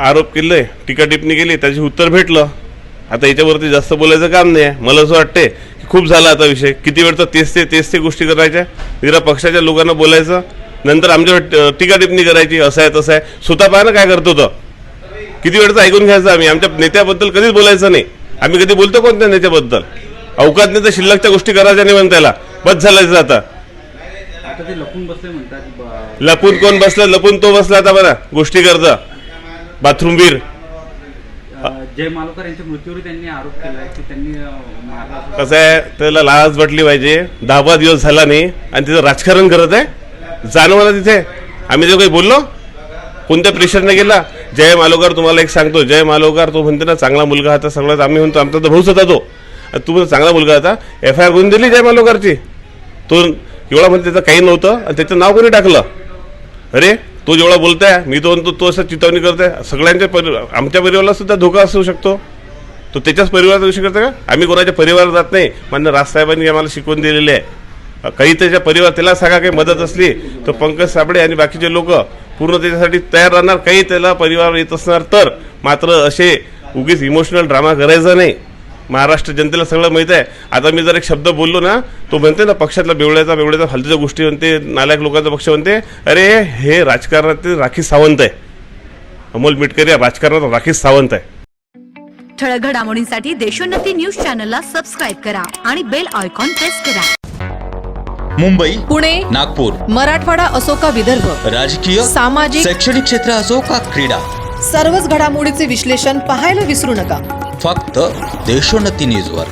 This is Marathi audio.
आरोप केले, टीका टिप्पणी केली, त्याचे उत्तर भेटलं. आता याच्यावरती जास्त बोलायचं काम नाही आहे. मला असं वाटते की खूप झाला आता विषय. किती वेळ तर तेच ते गोष्टी करायच्या, जरा पक्षाच्या लोकांना बोलायचं, नंतर आमच्यावर टीका टिप्पणी करायची, असं आहे तसं आहे. स्वतः पाहा ना काय करतो तो. किती वेळचं ऐकून घ्यायचं आम्ही. आमच्या नेत्याबद्दल कधीच बोलायचं नाही. आम्ही कधी बोलतो कोणत्या नेत्याबद्दल? अवकात नाही तर शिल्लकच्या गोष्टी करायच्या नाही म्हणून त्याला बस झालायचं. आता ते लपून बसले म्हणतात. लपून कोण बसलं? लपून तो बसला आता बरं गोष्टी करता. बाथरूमवीर जय मालोकर यांच्या मृत्यूवर त्यांनी आरोप केलाय की त्यांनी मारला. कसं आहे, त्याला लाज वाटली पाहिजे. 10-12 दिवस झाला नाही आणि तिथं राजकारण करत आहे. जाणवलं तिथे आम्ही जो काही बोललो, कोणत्या प्रेशरने गेला. जय मालोकर, तुम्हाला एक सांगतो, जय मालोकर तो म्हणते ना चांगला मुलगा होता सगळ्यात. आम्ही म्हणतो आमचा तर भाऊच होता तो. तू चांगला मुलगा होता, FIR करून दिली जय मालोकरची. तो एवढा म्हणते त्याचं काही नव्हतं आणि त्याचं नाव कोणी टाकलं? अरे तो जेवढा बोलताय, मी तो म्हणतो तो असं चितावणी करताय. सगळ्यांच्या आमच्या परिवाराला सुद्धा धोका असू शकतो. तो त्याच्याच परिवारात विषय करता का? आम्ही कोणाच्या परिवारात जात नाही. मान्य राजसाहेबांनी आम्हाला शिकवून दिलेले आहे. काही त्याच्या परिवार त्याला सांगा काही मदत असली तर पंकज साबळे आणि बाकीचे लोक पूर्ण त्याच्यासाठी तयार राहणार. काही त्याला परिवार येत असणार तर मात्र असे उगीच इमोशनल ड्रामा करायचा नाही. महाराष्ट्र जनतेला सगळं माहीत आहे. आता मी जर एक शब्द बोललो ना, तो म्हणते ना पक्षातला बेवड्याचा फालतूच्या गोष्टी म्हणते, नालायक लोकांचा पक्ष म्हणते. अरे हे राजकारणातील राखी सावंत आहे. अमोल मिटकरी राजकारणात राखी सावंत आहे. ठळक घडामोडींसाठी देशोन्नती न्यूज चॅनलला सबस्क्राईब करा आणि बेल आयकॉन प्रेस करा. मुंबई, पुणे, नागपूर, मराठवाडा असो का विदर्भ, राजकीय, सामाजिक, शैक्षणिक क्षेत्र असो का क्रीडा, सर्वच घडामोडीचे विश्लेषण पाहायला विसरू नका. फक्त देशोन्नती न्यूजवर.